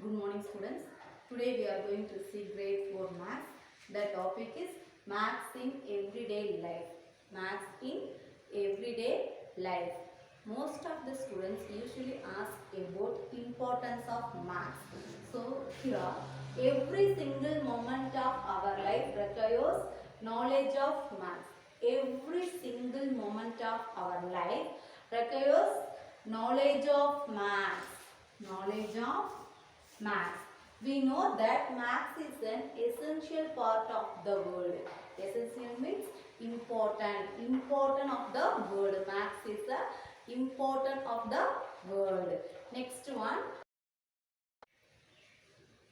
Good morning students. Today we are going to see grade 4 maths. The topic is maths in everyday life. Maths in everyday life. Most of the students usually ask about importance of maths. So here every single moment of our life requires knowledge of maths. Every single moment of our life requires knowledge of maths. Knowledge of maths. We know that maths is an essential part of the world. Essential means important. Important of the world. Maths is the important of the world. Next one.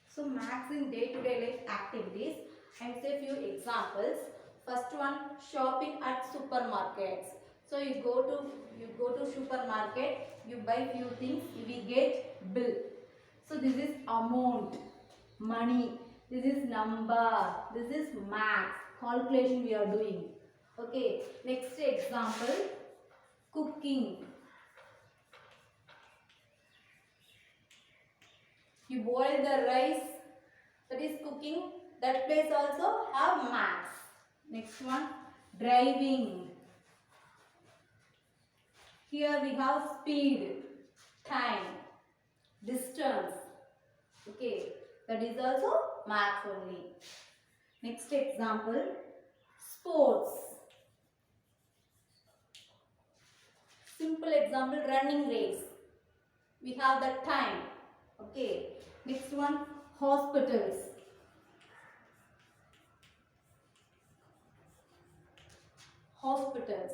So maths in day-to-day life activities. I will say few examples. First one, shopping at supermarkets. So you go to supermarket, you buy few things, we get bill. So this is amount, money, this is number, this is maths, calculation we are doing. Okay, next example, cooking. You boil the rice, that is cooking, that place also have maths. Next one, driving. Here we have speed, time, distance. Okay, that is also maths only. Next example, sports. Simple example, running race. We have the time. Okay. Next one, hospitals. Hospitals.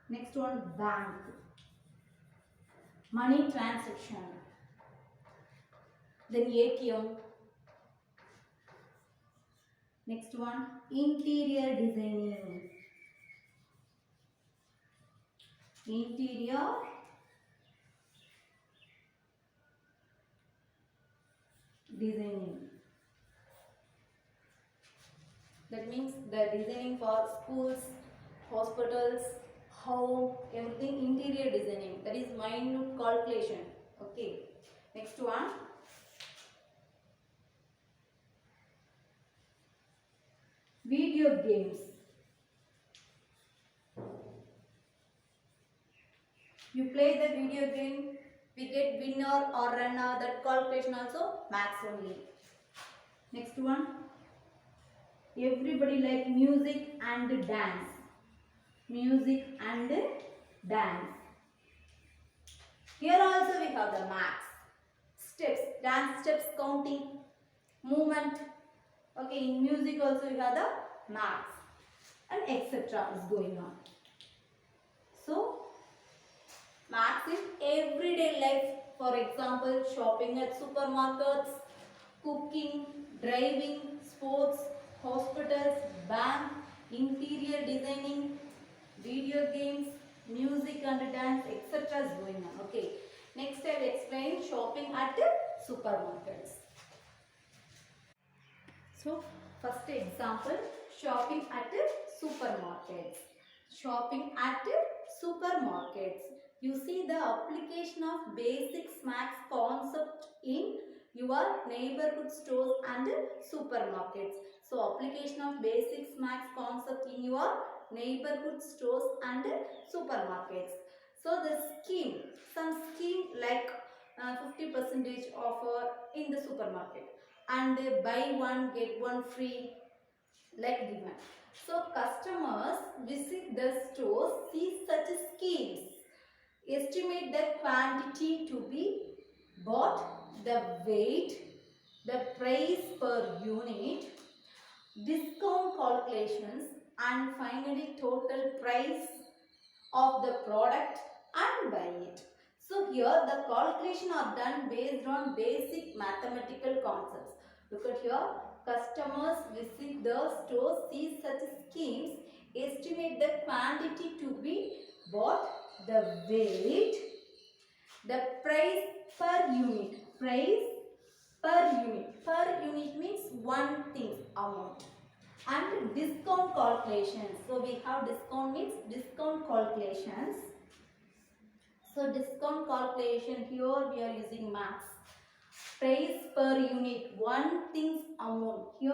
Next one, bank. Money transaction. Then ATM. Next one, interior designing. Interior designing. That means the designing for schools, hospitals, home, everything, interior designing. That is minute calculation. Okay. Next one. Video games. You play the video game, we get winner or runner, that calculation also maths only. Next one. Everybody like music and dance. Music and dance. Here also we have the maths. Steps, dance steps, counting, movement. Okay, in music also we have the maths and etc. is going on. So, maths in everyday life. For example, shopping at supermarkets, cooking, driving, sports, hospitals, bank, interior designing, video games, music and dance, etc. is going on. Okay. Next I will explain shopping at supermarkets. So, first example, shopping at supermarkets. Shopping at supermarkets. You see the application of basic maths concept in your neighborhood stores and supermarkets. So, application of basic maths concept in your neighborhood stores and supermarkets. So, the scheme, some scheme like 50% offer in the supermarket and buy one get one free like demand. So customers visit the stores, see such schemes, estimate the quantity to be bought, the weight, the price per unit, discount calculations and finally total price of the product and buy it. So here the calculation are done based on basic mathematical concepts. Look at here, customers visit the stores, see such schemes, estimate the quantity to be bought, the weight, the price per unit. Price per unit. Per unit means one thing amount. And discount calculations. So we have discount means discount calculations. So discount calculation, here we are using max. Price per unit, one thing's amount, here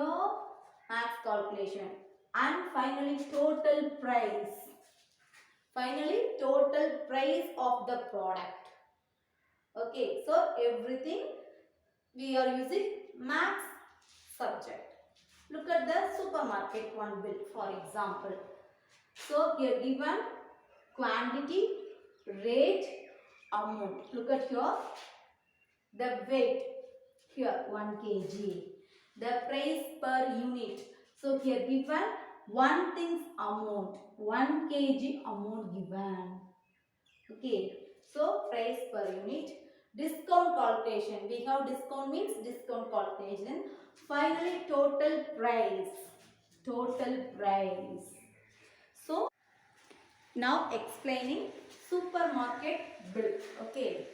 max calculation. And finally total price. Finally total price of the product. Okay, so everything we are using max subject. Look at the supermarket one bill for example. So here given quantity, rate, amount. Look at here the weight, here 1 kg. The price per unit. So here given one thing's amount, 1 kg amount given. Okay, so price per unit. Discount calculation. We have discount means discount calculation. Finally total price. Total price. So now explaining supermarket bill. Okay.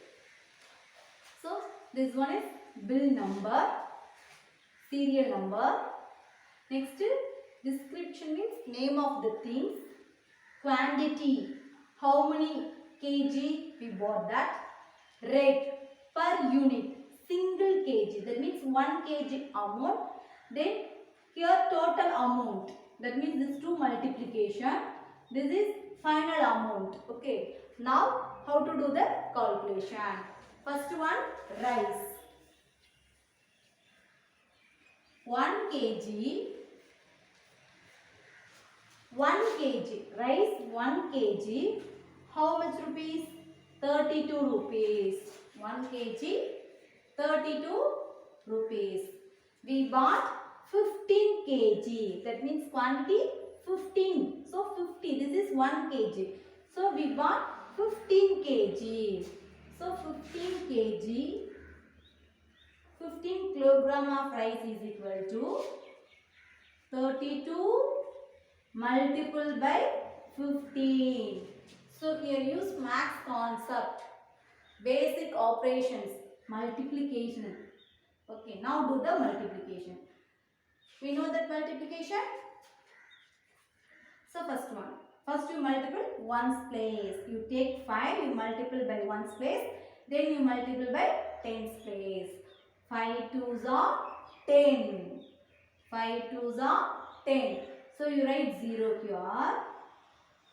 So this one is bill number, serial number. Next description means name of the things, quantity, how many kg we bought that, rate per unit, single kg, that means 1 kg amount. Then here total amount, that means this two multiplication, this is final amount. Okay, now how to do the calculation. First one, rice 1 kg, 1 kg, rice 1 kg, how much rupees? 32 rupees. 1 kg, 32 rupees. We bought 15 kg, that means quantity 15. So 50, this is 1 kg. So we bought 15 kg. So 15 kg, 15 kilogram of rice is equal to 32 multiplied by 15. So here use max concept, basic operations, multiplication. Okay, now do the multiplication. We know that multiplication. So first one, first you multiply ones place. You take 5, you multiply by ones place, then you multiply by tens place. 5 twos are 10. 5 twos are 10. So you write 0 here.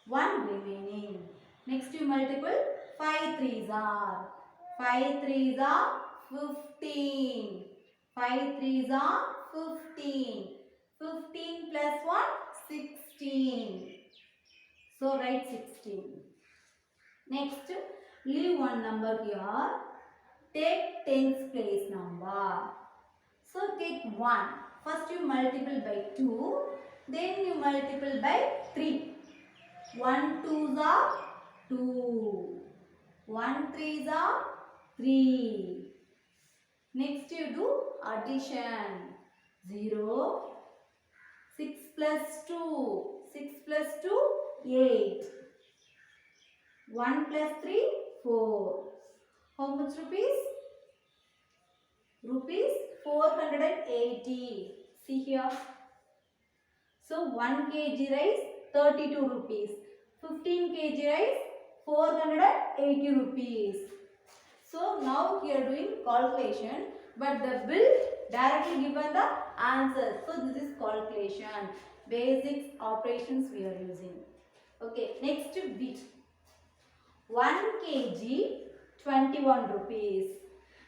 1 remaining. Next you multiply 5 threes are. 5 threes are 15. 5 threes are 15. 15 plus 1, 16. So write 16. Next, leave one number here. Take tens place number. So take 1. First you multiply by 2. Then you multiply by 3. 1 twos are 2. 1 threes are 3. Next you do addition. 0. 6 plus 2. 6 plus 2, 8. 1 plus 3, 4. How much rupees? Rupees 480. See here. So 1 kg rice 32 rupees. 15 kg rice 480 rupees. So now we are doing calculation, but the bill directly given the answer. So this is calculation. Basics operations we are using. Okay, next bit. 1 kg 21 rupees.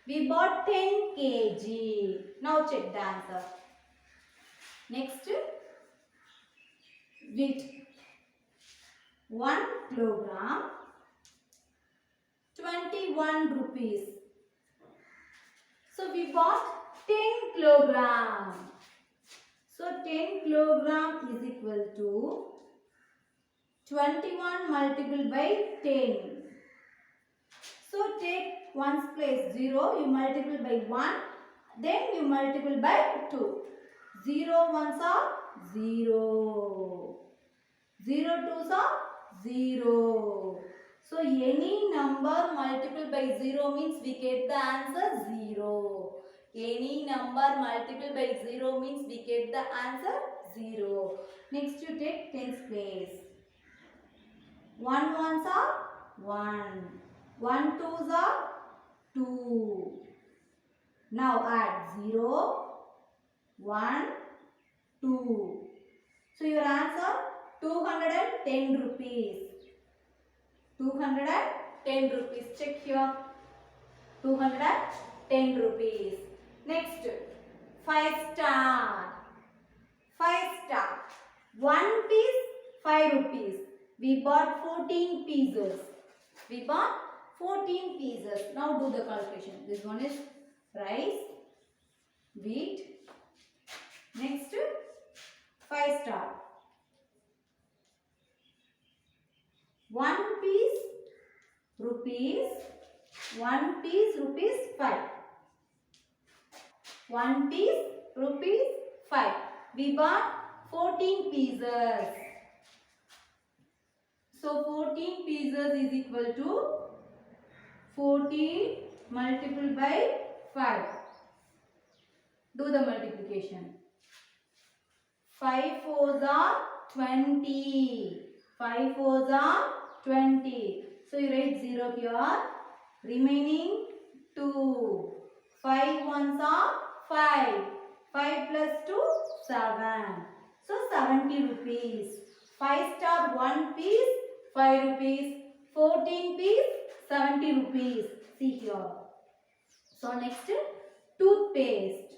We bought 10 kg. Now check the answer. Next, wheat 1 kilogram 21 rupees. So we bought 10 kilogram. So 10 kilogram is equal to 21 multiplied by 10. So take 1's place 0, you multiply by 1, then you multiply by 2. 0 ones are 0. 0 twos are 0. So any number multiplied by 0 means we get the answer 0. Any number multiplied by 0 means we get the answer 0. Next you take tens place. 1 ones are 1. 1 twos are 2. Now add 0, 1, 2. So your answer 210 rupees. 210 rupees. Check here. 210 rupees. Next, 5 star. 5 star. 1 piece, 5 rupees. We bought 14 pieces. We bought 14 pieces. Now do the calculation. This one is rice, wheat. Next, 5 star. 1 piece, rupees. 1 piece, rupees 5. 1 piece, rupees 5. We bought 14 pieces. So 14 pieces is equal to 14 multiplied by 5. Do the multiplication. 5 fours are 20. 5 fours are 20. So you write 0 here. Remaining 2. 5 ones are 5. 5 plus 2, 7. So 70 rupees. 5 star 1 piece, 5 rupees. 14 piece, 70 rupees. See here. So next, toothpaste.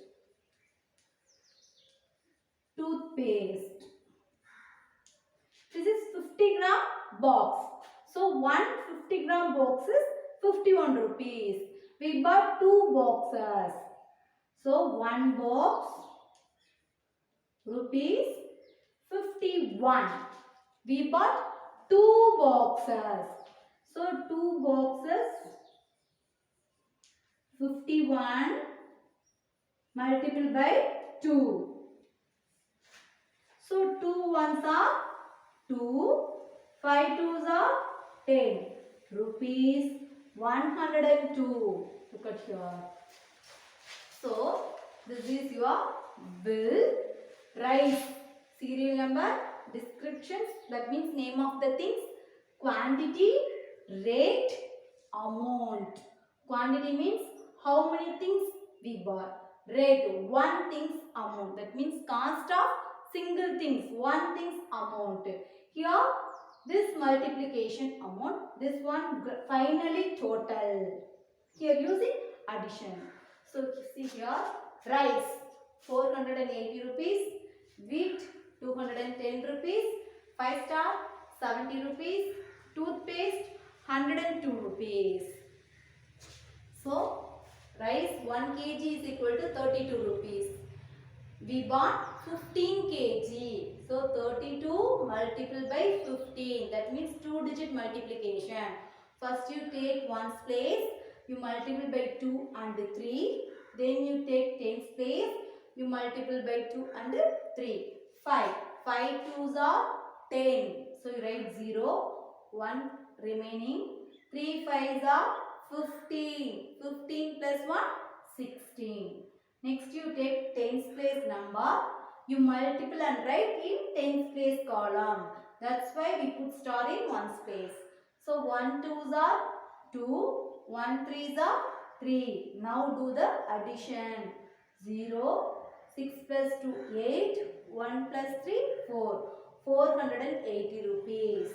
Toothpaste. This is 50-gram box. So one 50-gram box is 51 rupees. We bought 2 boxes. So one box rupees 51. We bought 2 boxes. So 2 boxes 51 multiplied by 2. So 2 ones are 2, 5 twos are 10. Rupees 102. Look at here. So this is your bill. Rice. Serial number. Descriptions. That means name of the things. Quantity. Rate. Amount. Quantity means how many things we bought. Rate. One thing's amount. That means cost of single things. One thing's amount. Here this multiplication amount. This one finally total. Here using addition. So see here. Rice 480 rupees. Wheat 210 rupees. 5 star 70 rupees. Toothpaste 102 rupees. So rice 1 kg is equal to 32 rupees. We bought 15 kg. So 32 multiplied by 15. That means 2-digit multiplication. First you take 1's place. You multiply by 2 and 3. Then you take 10's place. You multiply by 2 and 3. 5. 5 twos are 10. So you write 0. 1 remaining. 3 5s are 15. 15 plus 1, 16. Next you take 10's place number. You multiply and write in 10's place column. That's why we put star in 1's place. So 1 2s are 2. 1 3s are 3. Now do the addition. 0. 6 plus 2 8. 1 plus 3 4. 480 rupees.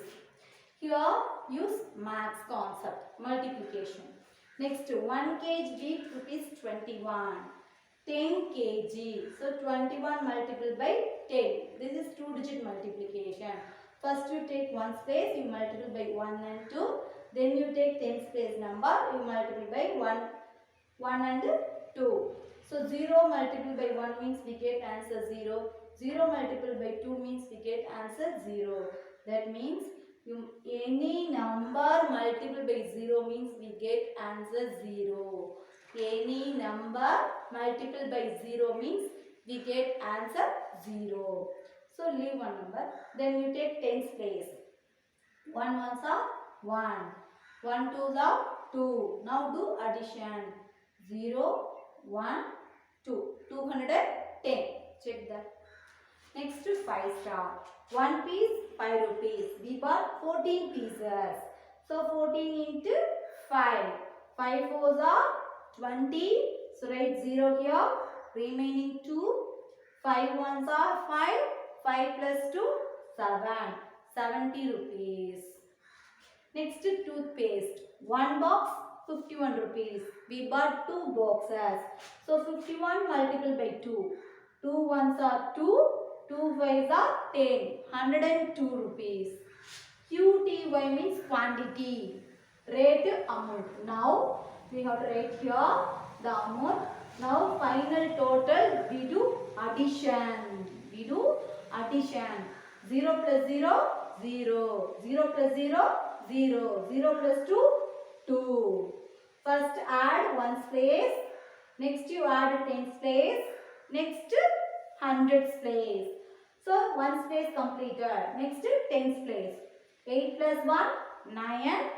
Here use maths concept. Multiplication. Next 1 kg wheat rupees 21. 10 kg. So 21 multiplied by 10. This is 2-digit multiplication. First you take 1's place, you multiply by 1 and 2. Then you take 10's place number, you multiply by 1 and 2. So 0 multiplied by 1 means we get answer 0. 0 multiplied by 2 means we get answer 0. That means any number multiplied by 0 means we get answer 0. Any number multiplied by 0 means we get answer 0. So leave one number. Then you take 10's place. 1 ones are 1. 1 twos are 2. Now do addition. 0, 1, 2. 210. Check that. Next to 5 star. 1 piece 5 rupees. We bought 14 pieces. So 14 into 5. 5 fours are 20. So write 0 here. Remaining 2. 5 ones are 5. 5 plus 2, 7. 70 rupees. Next, toothpaste. One box, 51 rupees. We bought 2 boxes. So 51 multiplied by 2. 2 ones are 2. 2 fives are 10. 102 rupees. QTY means quantity. Rate amount. Now we have to write here the amount. Now final total we do addition. We do addition. 0 plus 0, 0. 0 plus 0, 0. 0 plus 2, 2. First add ones place. Next you add tens place. Next hundreds place. So ones place completed. Next tens place. 8 plus 1, 9.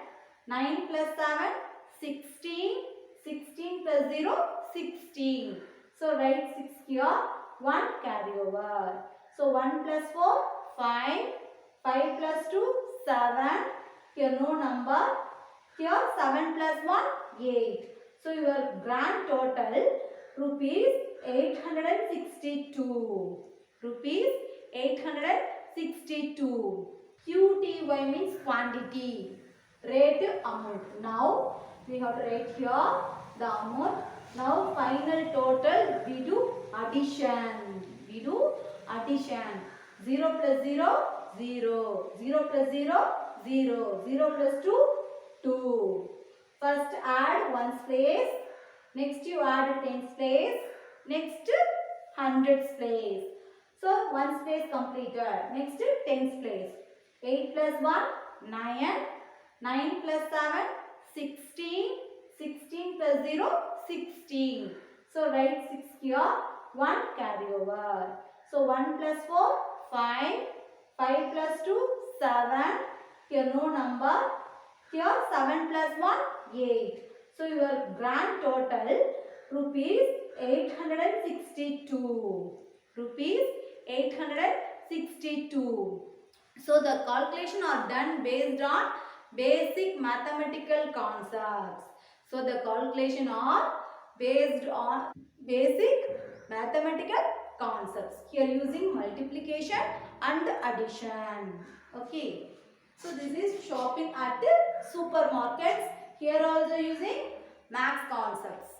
9 plus 7, 16. 16 plus 0, 16. So write 6 here. 1 carry over. So 1 plus 4, 5. 5 plus 2, 7. Here no number. Here 7 plus 1, 8. So your grand total rupees 862. Rupees 862. QTY means quantity. Rate amount. Now we have to write here the amount. Now final total we do addition. We do addition. 0 plus 0, 0. 0 plus 0, 0. 0 plus 2, 2. First add ones place. Next you add tens place. Next hundreds place. So ones place completed. Next tens place. 8 plus 1, 9. 9 plus 7, 16. 16 plus 0, 16. So write 6 here. 1 carry over. So 1 plus 4, 5. 5 plus 2, 7. Here no number. Here 7 plus 1, 8. So your grand total rupees 862. Rupees 862. So the calculation are done based on basic mathematical concepts. So the calculation are based on basic mathematical concepts. Here using multiplication and addition. Okay. So this is shopping at the supermarkets. Here also using math concepts.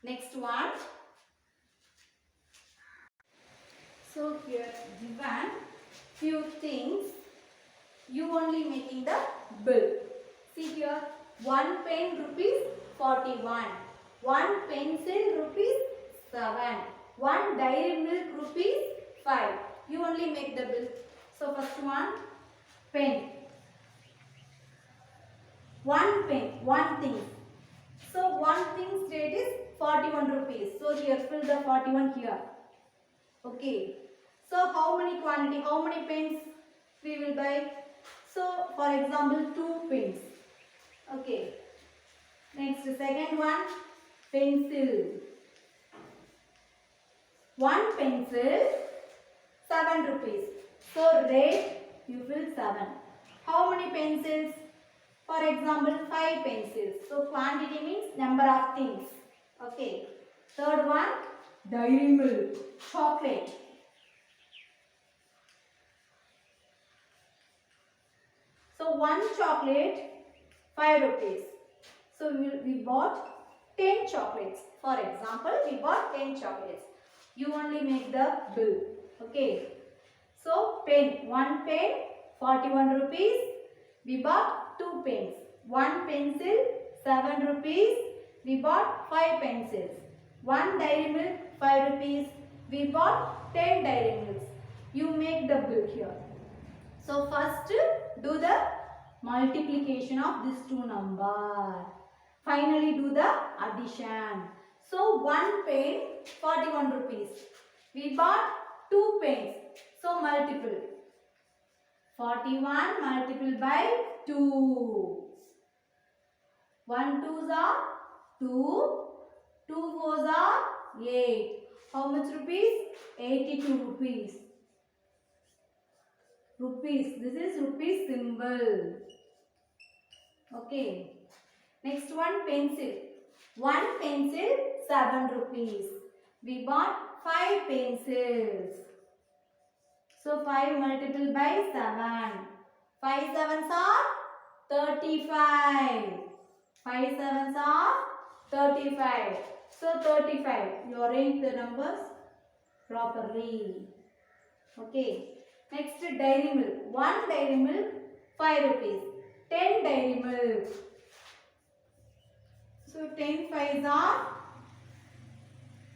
Next one. So here given few things. You only making the bill. See here, 1 pen rupees 41. 1 pencil rupees 7. 1 dairy milk rupees 5. You only make the bill. So first one, pen. 1 pen, 1 thing. So 1 thing's rate is 41 rupees. So here fill the 41 here. Okay. So how many quantity, how many pens we will buy? So for example 2 pens. Okay. Next second one, pencil. 1 pencil 7 rupees. So rate you fill 7. How many pencils? For example 5 pencils. So quantity means number of things. Okay. Third one, dairy milk, chocolate. So 1 chocolate 5 rupees. So we bought 10 chocolates. For example, we bought 10 chocolates. You only make the bill. Okay. So pen, 1 pen 41 rupees. We bought 2 pens. 1 pencil 7 rupees. We bought 5 pencils. 1 dairy milk 5 rupees. We bought 10 dairy milks. You make the bill here. So first do the multiplication of these two numbers. Finally do the addition. So 1 pen 41 rupees. We bought 2 pens. So multiple. 41 multiplied by 2. 1 2s are 2. 2 4s are 8. How much rupees? 82 rupees. Rupees. This is rupees symbol. Okay. Next one, pencil. One pencil 7 rupees. We bought 5 pencils. So 5 multiplied by 7. 5 sevens are 35. 5 sevens are 35. So 35. You arrange the numbers properly. Okay. Next, dairy milk. 1 dairy milk 5 rupees. 10 dairy milk. So 10 fives are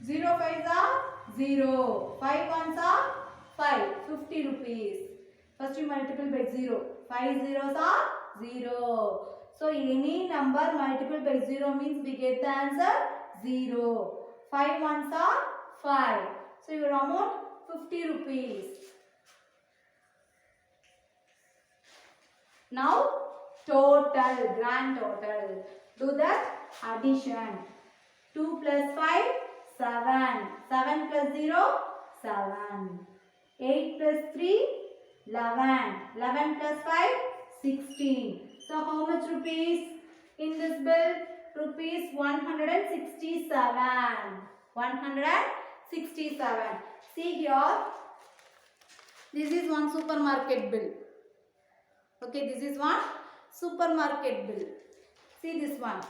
0 fives are 0. 5 ones are 5. 50 rupees. First you multiply by 0. 5 zeros are 0. So any number multiplied by 0 means we get the answer 0. 5 ones are 5. So your amount 50 rupees. Now total, grand total. Do that addition. 2 plus 5, 7. 7 plus 0, 7. 8 plus 3, 11. 11 plus 5, 16. So how much rupees in this bill? Rupees 167. 167. See here. This is one supermarket bill. Okay, this is one supermarket bill. See this one.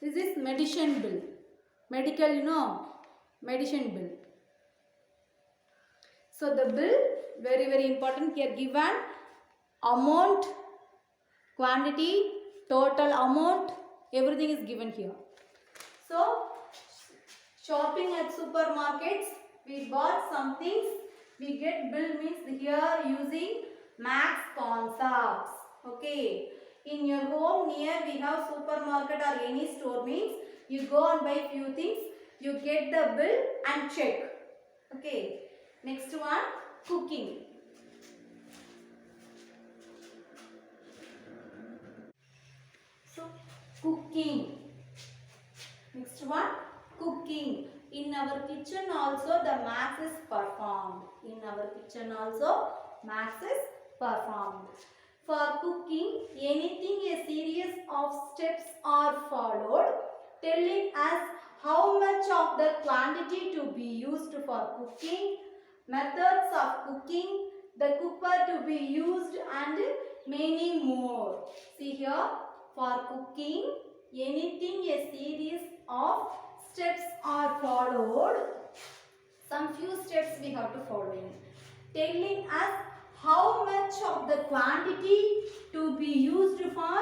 This is medicine bill. Medical, you know, medicine bill. So the bill, very important, here given amount, quantity, total amount, everything is given here. So shopping at supermarkets, we bought some things, we get bill means here using max concepts. Okay. In your home near we have supermarket or any store means you go and buy few things, you get the bill and check. Okay. Next one, cooking. So cooking. Next one, cooking. In our kitchen also the maths is performed. In our kitchen also maths is performed. For cooking, anything a series of steps are followed, telling us how much of the quantity to be used for cooking, methods of cooking, the cooker to be used and many more. See here, for cooking, anything a series of steps are followed. Some few steps we have to follow in. Telling us how much of the quantity to be used for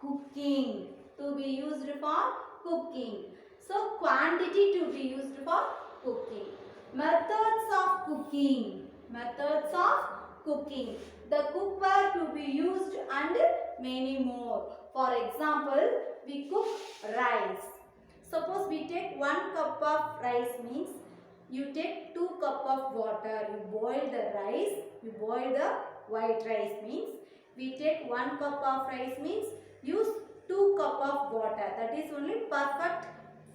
cooking. To be used for cooking. So quantity to be used for cooking. Methods of cooking. Methods of cooking. The cooker to be used and many more. For example, we cook rice. Suppose we take 1 cup of rice means you take 2 cup of water. You boil the rice. You boil the white rice means we take 1 cup of rice means use 2 cup of water. That is only perfect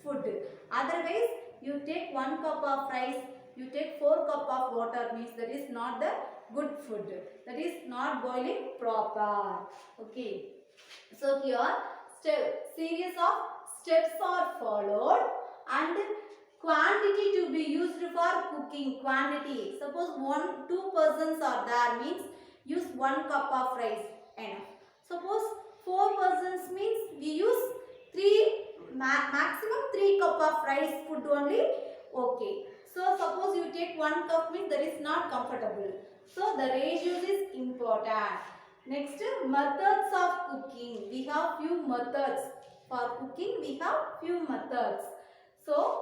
food. Otherwise you take 1 cup of rice, you take 4 cup of water means that is not the good food. That is not boiling proper. Okay. So here series of steps are followed and quantity to be used for cooking. Quantity. Suppose 2 persons are there means use 1 cup of rice enough. Suppose 4 persons means we use maximum 3 cup of rice food only. Okay. So suppose you take 1 cup means that is not comfortable. So the ratios is important. Next, methods of cooking. We have few methods. For cooking we have few methods. So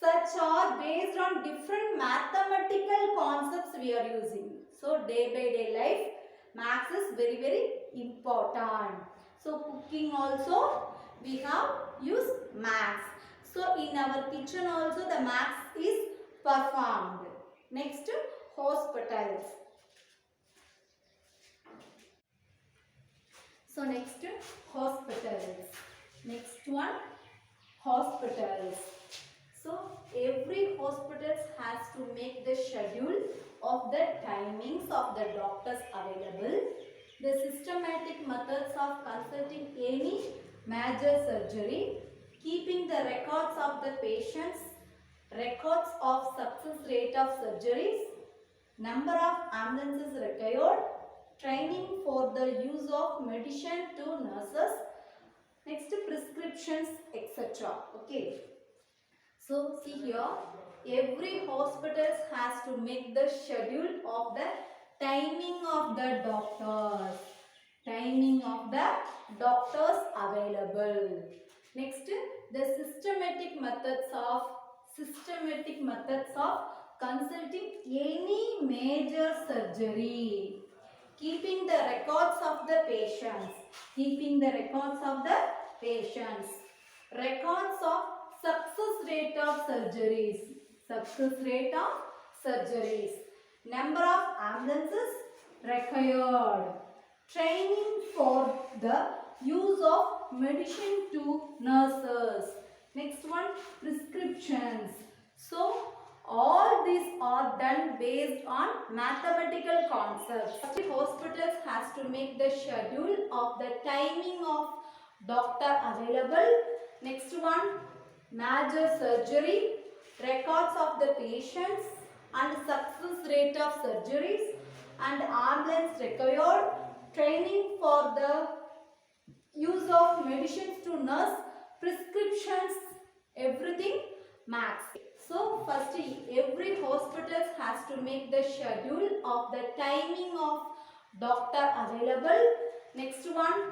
such are based on different mathematical concepts we are using. So day by day life, maths is very important. So cooking also we have used maths. So in our kitchen also the maths is performed. Next, hospitals. So next, hospitals. Next one, hospitals. So every hospital has to make the schedule of the timings of the doctors available. The systematic methods of consulting any major surgery, keeping the records of the patients, records of success rate of surgeries, number of ambulances required, training for the use of medicine to nurses, next prescriptions, etc. Okay. So see here, every hospital has to make the schedule of the timing of the doctors. Timing of the doctors available. Next, the systematic methods of consulting any major surgery. Keeping the records of the patients. Keeping the records of the patients. Records of success rate of surgeries. Success rate of surgeries. Number of ambulances required. Training for the use of medicine to nurses. Next one, prescriptions. So all these are done based on mathematical concepts. First, hospitals has to make the schedule of the timing of doctor available. Next one, major surgery, records of the patients and success rate of surgeries and ambulance required, training for the use of medicines to nurse, prescriptions, everything max. So first every hospital has to make the schedule of the timing of doctor available. Next one,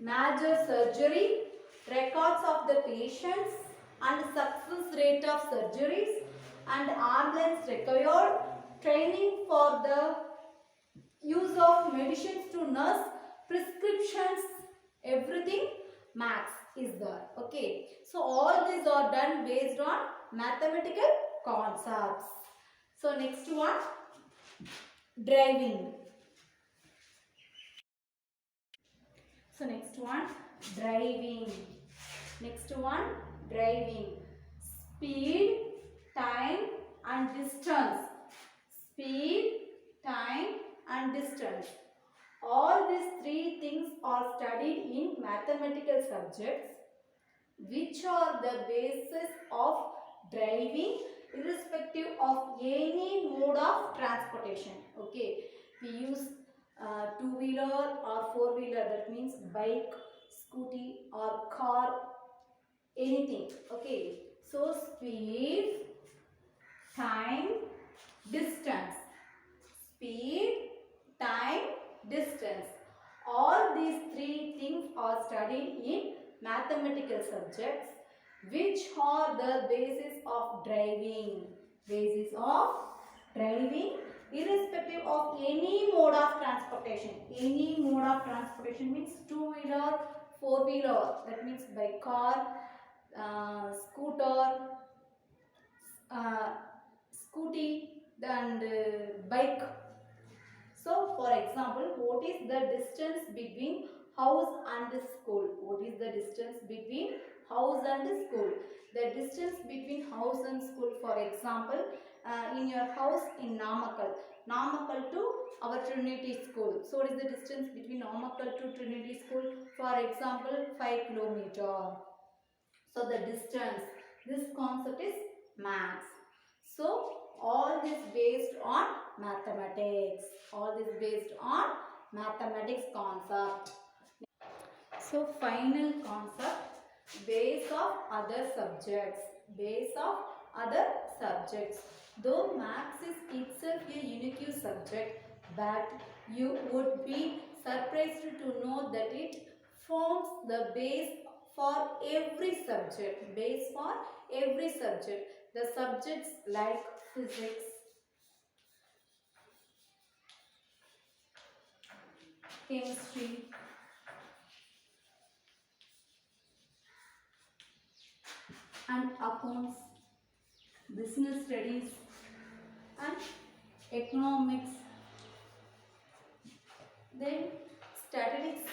major surgery, records of the patients and success rate of surgeries and ambulance required, training for the use of medicines to nurse, prescriptions, everything max is there. Okay. So all these are done based on mathematical concepts. So next one, driving. So next one, driving. Next one, driving. Speed, time and distance. Speed, time and distance. All these three things are studied in mathematical subjects, which are the basis of driving irrespective of any mode of transportation. Okay, we use two-wheeler or four-wheeler, that means bike, scooty or car, anything. Okay, so speed, time, distance. Speed, time, distance. All these three things are studied in mathematical subjects, which are the basis of driving. Basis of driving irrespective of any mode of transportation. Any mode of transportation means two-wheeler, four-wheeler, that means by car, scooter, uh, scooty and bike. So for example, what is the distance between house and school? What is the distance between house and school? The distance between house and school, for example, in your house in Namakkal to our Trinity school. So what is the distance between Namakkal to Trinity school? For example, 5 kilometer. So the distance, this concept is max. So all this based on mathematics. All this based on mathematics concept. So final concept, base of other subjects. Base of other subjects. Though maths is itself a unique subject, but you would be surprised to know that it forms the base for every subject. Base for every subject. The subjects like physics, chemistry, and accounts, business studies and economics, then statistics,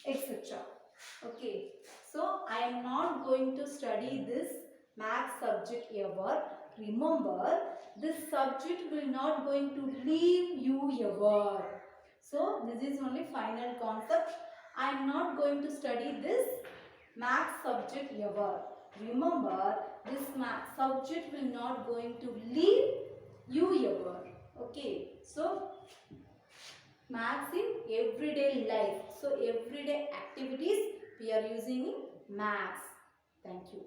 etc. Okay, so I am not going to study this math subject ever. Remember, this subject will not going to leave you ever. So this is only final concept. I am not going to study this math subject ever. Remember, this math subject will not going to leave you ever. Okay. So maths in everyday life. So everyday activities we are using in maths. Thank you.